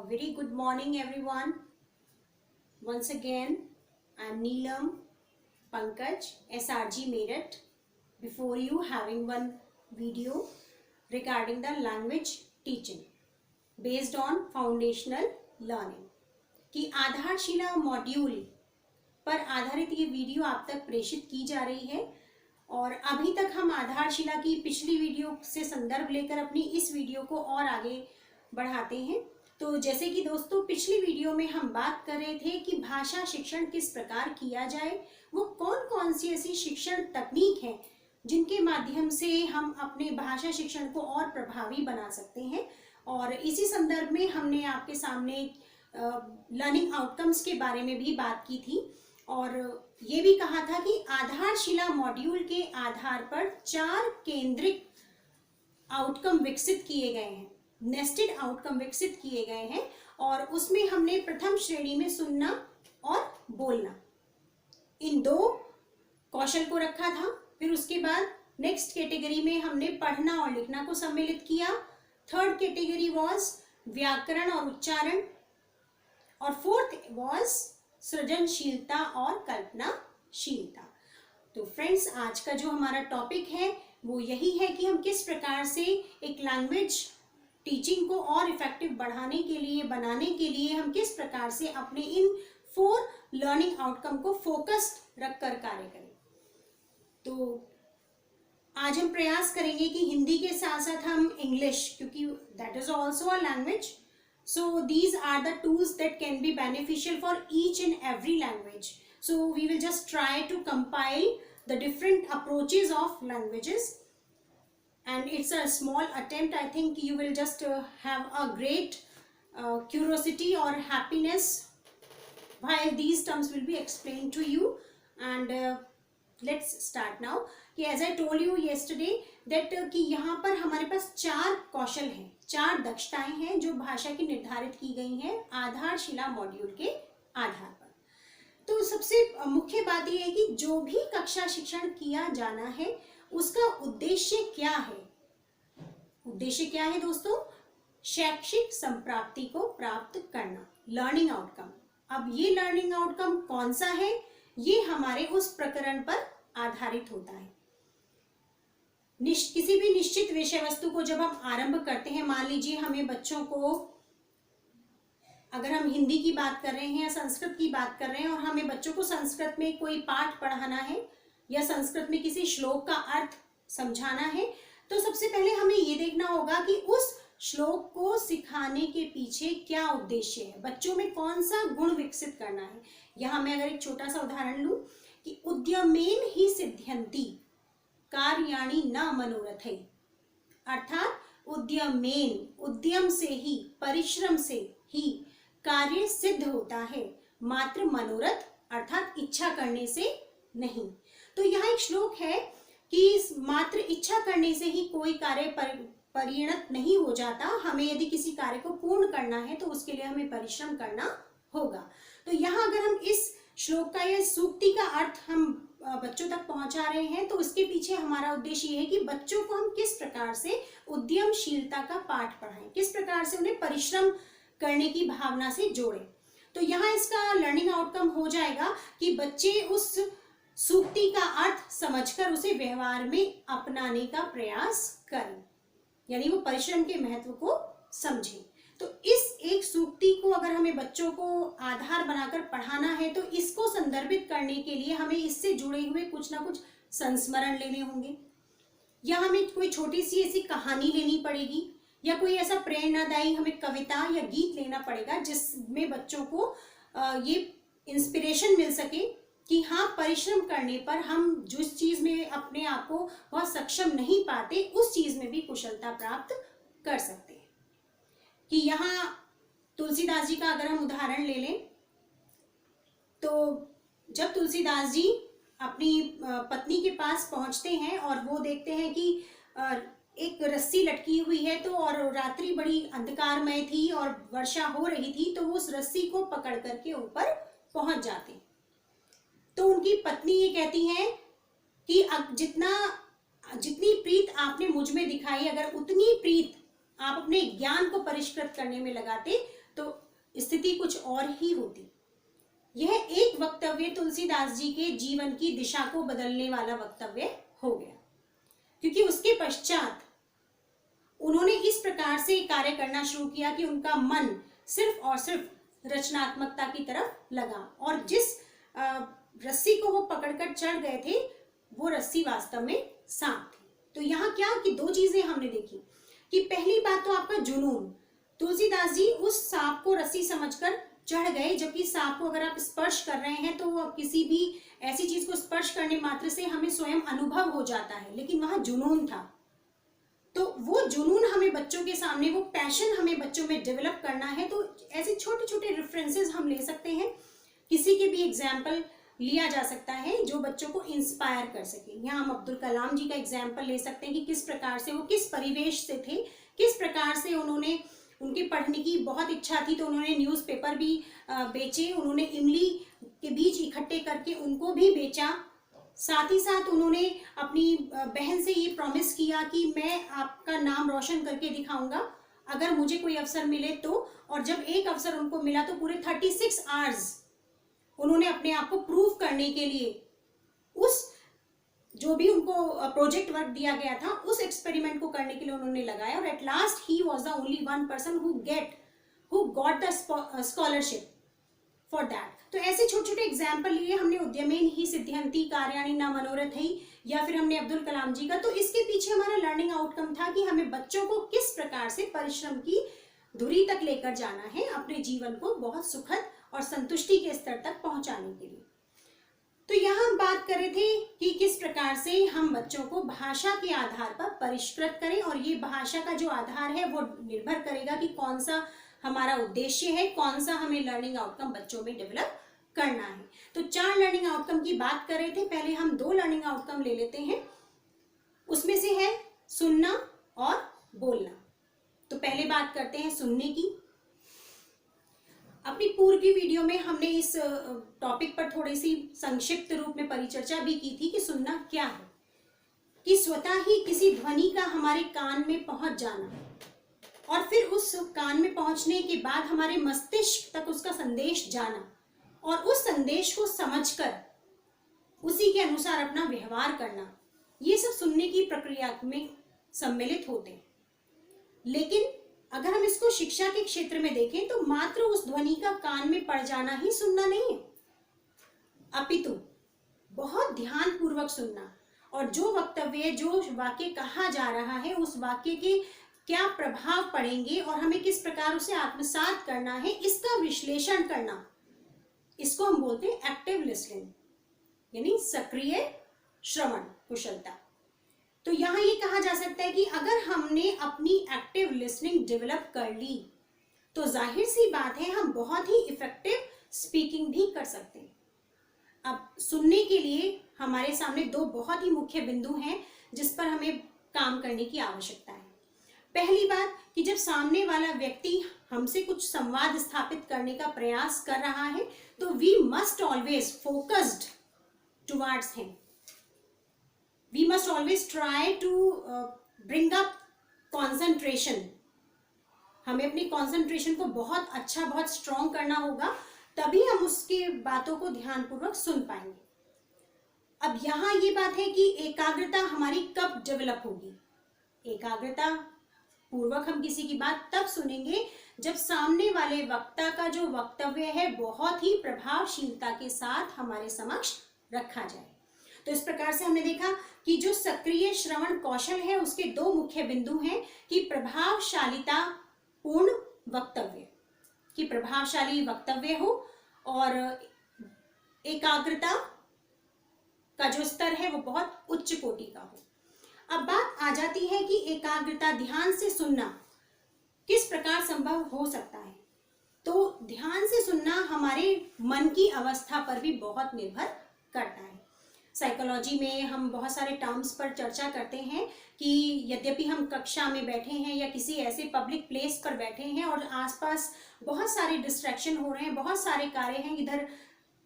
very good morning everyone. Once again, I am Neelam Pankaj, SRG Meerut, before you having one video regarding the language teaching based on foundational learning कि आधारशिला module पर आधारित ये video आप तक प्रेषित की जा रही है और अभी तक हम आधारशिला की पिछली वीडियो से संदर्भ लेकर अपनी इस वीडियो को और आगे बढ़ाते हैं। तो जैसे कि दोस्तों पिछली वीडियो में हम बात कर रहे थे कि भाषा शिक्षण किस प्रकार किया जाए, वो कौन कौन सी ऐसी शिक्षण तकनीक है जिनके माध्यम से हम अपने भाषा शिक्षण को और प्रभावी बना सकते हैं। और इसी संदर्भ में हमने आपके सामने लर्निंग आउटकम्स के बारे में भी बात की थी और ये भी कहा था कि आधारशिला मॉड्यूल के आधार पर 4 केंद्रित आउटकम विकसित किए गए हैं, नेस्टेड आउटकम विकसित किए गए हैं और उसमें हमने प्रथम श्रेणी में सुनना और बोलना इन 2 कौशल को रखा था। फिर उसके बाद नेक्स्ट कैटेगरी में हमने पढ़ना और लिखना को सम्मिलित किया। थर्ड कैटेगरी वाज व्याकरण और उच्चारण और फोर्थ वाज सृजनशीलता और कल्पनाशीलता। तो फ्रेंड्स, आज का जो हमारा टॉपिक है वो यही है कि हम किस प्रकार से एक लैंग्वेज टीचिंग को और इफेक्टिव बनाने के लिए हम किस प्रकार से अपने इन 4 लर्निंग आउटकम को फोकस्ड रखकर कार्य करें। तो आज हम प्रयास करेंगे कि हिंदी के साथ साथ हम इंग्लिश, क्योंकि that is also a language, so these are the tools that can be beneficial for each and every language. So we will just try to compile the different approaches of languages and it's a small attempt. I think you will just have a great curiosity or happiness while these terms will be explained to you. And let's start now. कि as I told you yesterday that कि यहाँ पर हमारे पास 4 कौशल हैं, 4 दक्षताएं हैं जो भाषा की निर्धारित की गई हैं आधारशिला मॉड्यूल के आधार पर। तो सबसे मुख्य बात यह है कि जो भी कक्षा शिक्षण किया जाना है उसका उद्देश्य क्या है। उद्देश्य क्या है दोस्तों? शैक्षिक संप्राप्ति को प्राप्त करना, लर्निंग आउटकम। अब ये लर्निंग आउटकम कौन सा है, ये हमारे उस प्रकरण पर आधारित होता है। किसी भी निश्चित विषय वस्तु को जब हम आरंभ करते हैं, मान लीजिए हमें बच्चों को, अगर हम हिंदी की बात कर रहे हैं या संस्कृत की बात कर रहे हैं और हमें बच्चों को संस्कृत में कोई पाठ पढ़ाना है या संस्कृत में किसी श्लोक का अर्थ समझाना है, तो सबसे पहले हमें ये देखना होगा कि उस श्लोक को सिखाने के पीछे क्या उद्देश्य है, बच्चों में कौन सा गुण विकसित करना है। यहाँ मैं अगर एक छोटा सा उदाहरण लूं कि उद्यमेन ही सिद्ध्यन्ति कार्याणि न मनोरथै, अर्थात उद्यमेन, उद्यम से ही, परिश्रम से ही कार्य सिद्ध होता है, मात्र मनोरथ अर्थात इच्छा करने से नहीं। तो यहाँ एक श्लोक है कि मात्र इच्छा करने से ही कोई कार्य परिणत नहीं हो जाता, हमें यदि किसी कार्य को पूर्ण करना है तो उसके लिए हमें परिश्रम करना होगा। तो यहाँ अगर हम इस श्लोक का या सूक्ति का अर्थ हम बच्चों तक पहुंचा रहे हैं तो उसके पीछे हमारा उद्देश्य ये है कि बच्चों को हम किस प्रकार से उद्यमशीलता का पाठ पढ़ाएं, किस प्रकार से उन्हें परिश्रम करने की भावना से जोड़ें। तो यहाँ इसका लर्निंग आउटकम हो जाएगा कि बच्चे उस सूक्ति का अर्थ समझकर उसे व्यवहार में अपनाने का प्रयास करें, यानी वो परिश्रम के महत्व को समझें। तो इस एक सूक्ति को अगर हमें बच्चों को आधार बनाकर पढ़ाना है तो इसको संदर्भित करने के लिए हमें इससे जुड़े हुए कुछ ना कुछ संस्मरण लेने होंगे, या हमें कोई छोटी सी ऐसी कहानी लेनी पड़ेगी, या कोई ऐसा प्रेरणादायी हमें कविता या गीत लेना पड़ेगा जिसमें बच्चों को ये इंस्पिरेशन मिल सके कि हाँ, परिश्रम करने पर हम जिस चीज में अपने आप को बहुत सक्षम नहीं पाते उस चीज में भी कुशलता प्राप्त कर सकते हैं। कि यहाँ तुलसीदास जी का अगर हम उदाहरण ले लें तो जब तुलसीदास जी अपनी पत्नी के पास पहुंचते हैं और वो देखते हैं कि एक रस्सी लटकी हुई है, तो और रात्रि बड़ी अंधकारमय थी और वर्षा हो रही थी, तो वो उस रस्सी को पकड़ करके ऊपर पहुंच जाते। तो उनकी पत्नी ये कहती हैं कि जितनी प्रीत आपने मुझ में दिखाई, अगर उतनी प्रीत आप अपने ज्ञान को परिष्कृत करने में लगाते तो स्थिति कुछ और ही होती। यह एक वक्तव्य तुलसीदास जी के जीवन की दिशा को बदलने वाला वक्तव्य हो गया, क्योंकि उसके पश्चात उन्होंने इस प्रकार से कार्य करना शुरू किया कि उनका मन सिर्फ और सिर्फ रचनात्मकता की तरफ लगा, और जिस रस्सी को वो पकड़कर चढ़ गए थे वो रस्सी वास्तव में सांप थी। तो यहाँ क्या कि दो चीजें हमने देखी कि पहली बात तो आपका जुनून, तुलसीदास जी उस सांप को रस्सी समझकर चढ़ गए, जबकि सांप को अगर आप स्पर्श कर रहे हैं तो किसी भी ऐसी चीज को स्पर्श करने मात्र से हमें स्वयं अनुभव हो जाता है, लेकिन वहां जुनून था। तो वो जुनून हमें बच्चों के सामने, वो पैशन हमें बच्चों में डेवलप करना है। तो ऐसे छोटे छोटे रेफरेंसेस हम ले सकते हैं, किसी के भी एग्जाम्पल लिया जा सकता है जो बच्चों को इंस्पायर कर सके। यहाँ हम अब्दुल कलाम जी का एग्जाम्पल ले सकते हैं कि किस प्रकार से वो किस परिवेश से थे, किस प्रकार से उन्होंने, उनके पढ़ने की बहुत इच्छा थी तो उन्होंने न्यूज़पेपर भी बेचे, उन्होंने इमली के बीज इकट्ठे करके उनको भी बेचा। साथ ही साथ उन्होंने अपनी बहन से ये प्रॉमिस किया कि मैं आपका नाम रोशन करके दिखाऊंगा अगर मुझे कोई अवसर मिले तो। और जब एक अवसर उनको मिला तो पूरे 36 आवर्स उन्होंने अपने आप को प्रूव करने के लिए उस जो भी उनको प्रोजेक्ट वर्क दिया गया था उस एक्सपेरिमेंट को करने के लिए उन्होंने लगाया, और at last he was the only one person who got the scholarship for that. तो ऐसे छोटे छोटे एग्जाम्पल लिए हमने, उद्यमेन ही सिद्ध्यंति कार्याणि न मनोरथ ही, या फिर हमने अब्दुल कलाम जी का। तो इसके पीछे हमारा लर्निंग आउटकम था कि हमें बच्चों को किस प्रकार से परिश्रम की धुरी तक लेकर जाना है, अपने जीवन को बहुत सुखद और संतुष्टि के स्तर तक पहुंचाने के लिए। तो यहाँ हम बात कर रहे थे कि किस प्रकार से हम बच्चों को भाषा के आधार पर परिष्कृत करें, और ये भाषा का जो आधार है वो निर्भर करेगा कि कौन सा हमारा उद्देश्य है, कौन सा हमें लर्निंग आउटकम बच्चों में डेवलप करना है। तो 4 लर्निंग आउटकम की बात कर रहे थे, पहले हम 2 लर्निंग आउटकम ले लेते हैं। उसमें से है सुनना और बोलना। तो पहले बात करते हैं सुनने की। अपनी पूर्व की वीडियो में हमने इस टॉपिक पर थोड़ी सी संक्षिप्त रूप में परिचर्चा भी की थी कि सुनना क्या है, कि स्वतः ही किसी ध्वनि का हमारे कान में पहुंच जाना और फिर उस कान में पहुंचने के बाद हमारे मस्तिष्क तक उसका संदेश जाना और उस संदेश को समझकर उसी के अनुसार अपना व्यवहार करना, ये सब सुनने की प्रक्रिया में सम्मिलित होते हैं। लेकिन अगर हम इसको शिक्षा के क्षेत्र में देखें तो मात्र उस ध्वनि का कान में पड़ जाना ही सुनना नहीं है, अपितु बहुत ध्यान पूर्वक सुनना, और जो वक्तव्य, जो वाक्य कहा जा रहा है उस वाक्य के क्या प्रभाव पड़ेंगे और हमें किस प्रकार उसे आत्मसात करना है, इसका विश्लेषण करना, इसको हम बोलते हैं एक्टिव लिसनिंग, यानी सक्रिय श्रवण कुशलता। तो यहाँ ये कहा जा सकता है कि अगर हमने अपनी एक्टिव लिसनिंग डेवलप कर ली तो जाहिर सी बात है हम बहुत ही इफेक्टिव स्पीकिंग भी कर सकते हैं। अब सुनने के लिए हमारे सामने 2 बहुत ही मुख्य बिंदु हैं जिस पर हमें काम करने की आवश्यकता है। पहली बात कि जब सामने वाला व्यक्ति हमसे कुछ संवाद स्थापित करने का प्रयास कर रहा है तो we must always focused towards him, we must always try to bring up concentration. हमें अपनी कॉन्सेंट्रेशन को बहुत अच्छा, बहुत स्ट्रॉन्ग करना होगा, तभी हम उसके बातों को ध्यानपूर्वक सुन पाएंगे। अब यहाँ ये बात है कि एकाग्रता हमारी कब डेवलप होगी। एकाग्रता पूर्वक हम किसी की बात तब सुनेंगे जब सामने वाले वक्ता का जो वक्तव्य है बहुत ही प्रभावशीलता के साथ हमारे समक्ष रखा जाए। तो इस प्रकार से हमने देखा कि जो सक्रिय श्रवण कौशल है उसके 2 मुख्य बिंदु हैं कि प्रभावशालिता पूर्ण वक्तव्य, कि प्रभावशाली वक्तव्य हो और एकाग्रता का जो स्तर है वो बहुत उच्च कोटि का हो। अब बात आ जाती है कि एकाग्रता, ध्यान से सुनना किस प्रकार संभव हो सकता है। तो ध्यान से सुनना हमारे मन की अवस्था पर भी बहुत निर्भर करता है। साइकोलॉजी में हम बहुत सारे टर्म्स पर चर्चा करते हैं कि यद्यपि हम कक्षा में बैठे हैं या किसी ऐसे पब्लिक प्लेस पर बैठे हैं और आसपास बहुत सारे डिस्ट्रैक्शन हो रहे हैं, बहुत सारे कार्य हैं, इधर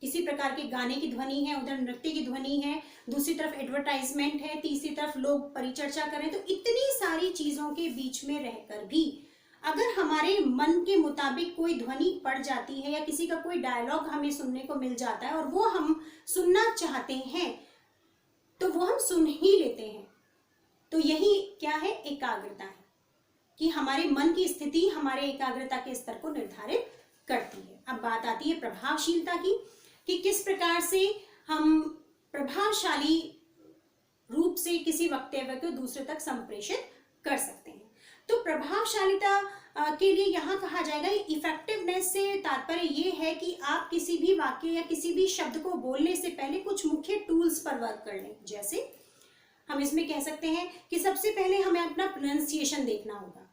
किसी प्रकार के गाने की ध्वनि है, उधर नृत्य की ध्वनि है, दूसरी तरफ एडवर्टाइजमेंट है, तीसरी तरफ लोग परिचर्चा करें, तो इतनी सारी चीजों के बीच में रहकर भी अगर हमारे मन के मुताबिक कोई ध्वनि पड़ जाती है या किसी का कोई डायलॉग हमें सुनने को मिल जाता है और वो हम सुनना चाहते हैं तो वो हम सुन ही लेते हैं। तो यही क्या है, एकाग्रता है, कि हमारे मन की स्थिति हमारे एकाग्रता के स्तर को निर्धारित करती है। अब बात आती है प्रभावशीलता की, कि किस प्रकार से हम प्रभावशाली रूप से किसी वक्तव्य को दूसरे तक संप्रेषित कर सकते हैं। तो प्रभावशालिता के लिए यहाँ कहा जाएगा, इफेक्टिवनेस से तात्पर्य ये है कि आप किसी भी वाक्य या किसी भी शब्द को बोलने से पहले कुछ मुख्य टूल्स पर वर्क कर लें। जैसे हम इसमें कह सकते हैं कि सबसे पहले हमें अपना प्रोनाउंसिएशन देखना होगा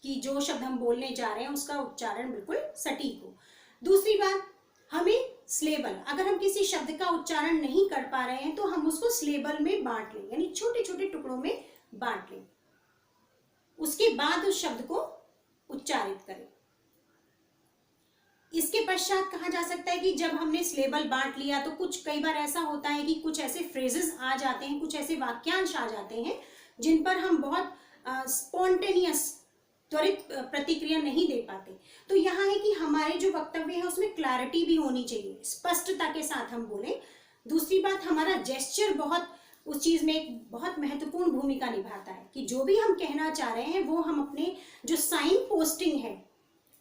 कि जो शब्द हम बोलने जा रहे हैं उसका उच्चारण बिल्कुल सटीक हो। दूसरी बात, हमें सिलेबल, अगर हम किसी शब्द का उच्चारण नहीं कर पा रहे हैं तो हम उसको सिलेबल में बांट लें, यानी छोटे छोटे टुकड़ों में बांट लें, उसके बाद उस शब्द को उच्चारित करें। इसके पश्चात कहा जा सकता है कि जब हमने सिलेबल बांट लिया तो कुछ कई बार ऐसा होता है कि कुछ ऐसे फ्रेजेस आ जाते हैं, कुछ ऐसे वाक्यांश आ जाते हैं जिन पर हम बहुत स्पॉन्टेनियस त्वरित प्रतिक्रिया नहीं दे पाते। तो यहाँ है कि हमारे जो वक्तव्य है उसमें क्लैरिटी भी होनी चाहिए, स्पष्टता के साथ हम बोलें। दूसरी बात, हमारा जेस्चर बहुत उस चीज में एक बहुत महत्वपूर्ण भूमिका निभाता है कि जो भी हम कहना चाह रहे हैं वो हम अपने जो साइन पोस्टिंग है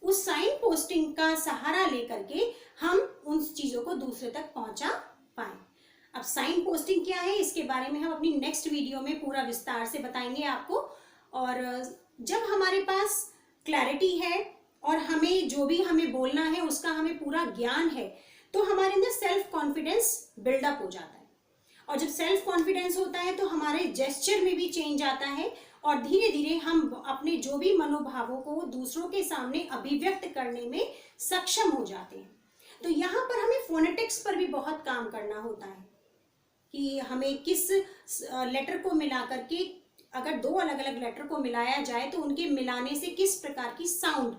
उस साइन पोस्टिंग का सहारा लेकर के हम उन चीजों को दूसरे तक पहुंचा पाए। अब साइन पोस्टिंग क्या है इसके बारे में हम अपनी नेक्स्ट वीडियो में पूरा विस्तार से बताएंगे आपको। और जब हमारे पास क्लैरिटी है और हमें जो भी हमें बोलना है उसका हमें पूरा ज्ञान है तो हमारे अंदर सेल्फ कॉन्फिडेंस बिल्डअप हो जाता है। और जब सेल्फ कॉन्फिडेंस होता है तो हमारे जेस्चर में भी चेंज आता है और धीरे धीरे हम अपने जो भी मनोभावों को दूसरों के सामने अभिव्यक्त करने में सक्षम हो जाते हैं। तो यहाँ पर हमें फोनेटिक्स पर भी बहुत काम करना होता है कि हमें किस लेटर को मिला करके, अगर दो अलग अलग लेटर को मिलाया जाए तो उनके मिलाने से किस प्रकार की साउंड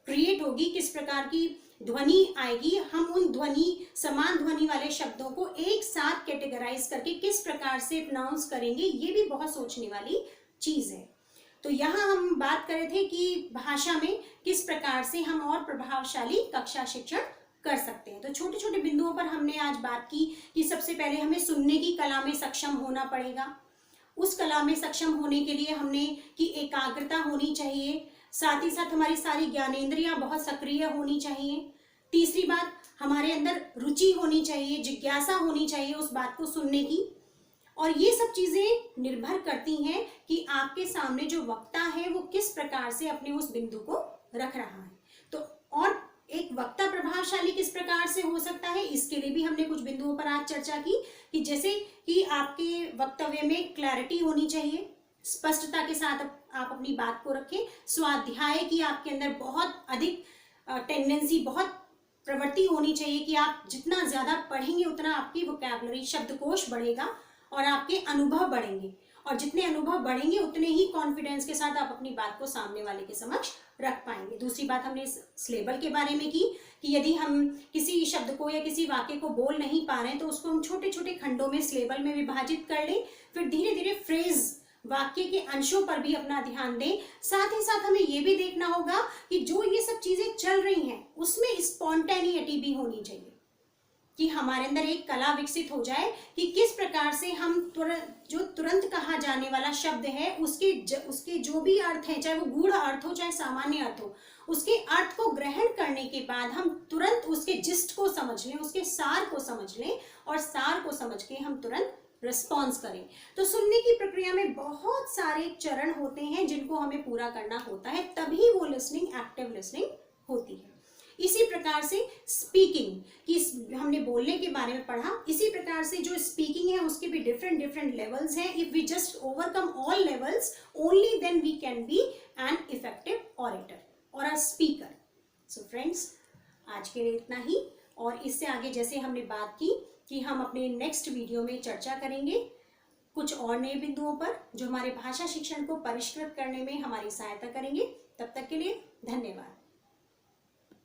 क्रिएट होगी, किस प्रकार की ध्वनि आएगी। हम उन ध्वनि, समान ध्वनि वाले शब्दों को एक साथ कैटेगराइज करके किस प्रकार से प्रोनाउंस करेंगे, ये भी बहुत सोचने वाली चीज है। तो यहाँ हम बात कर रहे थे कि भाषा में किस प्रकार से हम और प्रभावशाली कक्षा शिक्षण कर सकते हैं। तो छोटे छोटे बिंदुओं पर हमने आज बात की कि सबसे पहले हमें सुनने की कला में सक्षम होना पड़ेगा। उस कला में सक्षम होने के लिए हमने कि एकाग्रता होनी चाहिए, साथ ही साथ हमारी सारी ज्ञानेंद्रियां बहुत सक्रिय होनी चाहिए। तीसरी बात, हमारे अंदर रुचि होनी चाहिए, जिज्ञासा होनी चाहिए उस बात को सुनने की। और ये सब चीजें निर्भर करती हैं कि आपके सामने जो वक्ता है वो किस प्रकार से अपने उस बिंदु को रख रहा है। तो और एक वक्ता प्रभावशाली किस प्रकार से हो सकता है, इसके लिए भी हमने कुछ बिंदुओं पर आज चर्चा की कि जैसे कि आपके वक्तव्य में क्लैरिटी होनी चाहिए, स्पष्टता के साथ आप अपनी बात को रखें। स्वाध्याय की आपके अंदर बहुत अधिक टेंडेंसी, बहुत प्रवृत्ति होनी चाहिए कि आप जितना ज्यादा पढ़ेंगे उतना आपकी वोकैबुलरी, शब्दकोश बढ़ेगा और आपके अनुभव बढ़ेंगे। और जितने अनुभव बढ़ेंगे उतने ही कॉन्फिडेंस के साथ आप अपनी बात को सामने वाले के समक्ष रख पाएंगे। दूसरी बात हमने सिलेबल के बारे में की कि यदि हम किसी शब्द को या किसी वाक्य को बोल नहीं पा रहे हैं तो उसको हम छोटे छोटे खंडों में सिलेबल में विभाजित कर लें, फिर धीरे धीरे फ्रेज, वाक्य के अंशों पर भी अपना ध्यान दें। साथ ही साथ हमें ये भी देखना होगा कि जो ये सब चीजें चल रही हैं उसमें स्पॉन्टेनिटी भी होनी चाहिए, कि हमारे अंदर एक कला विकसित हो जाए कि किस प्रकार से हम तुरंत कहा जाने वाला शब्द है उसके जो भी अर्थ है, चाहे वो गूढ़ अर्थ हो चाहे सामान्य अर्थ हो, उसके अर्थ को ग्रहण करने के बाद हम तुरंत उसके जिस्ट को समझ लें, उसके सार को समझ लें और सार को समझ के हम तुरंत रिस्पॉन्स करें। तो सुनने की प्रक्रिया में बहुत सारे चरण होते हैं जिनको हमें पूरा करना होता है, तभी वो लिसनिंग, एक्टिव लिसनिंग होती है। इसी प्रकार से स्पीकिंग की हमने बोलने के बारे में पढ़ा, इसी प्रकार से जो स्पीकिंग है उसके भी डिफरेंट लेवल्स हैं। If we just overcome all levels only then we can be an effective orator और अ स्पीकर। सो फ्रेंड्स, आज के लिए इतना ही, और इससे आगे जैसे हमने बात की कि हम अपने नेक्स्ट वीडियो में चर्चा करेंगे कुछ और नए बिंदुओं पर जो हमारे भाषा शिक्षण को परिष्कृत करने में हमारी सहायता करेंगे। तब तक के लिए धन्यवाद।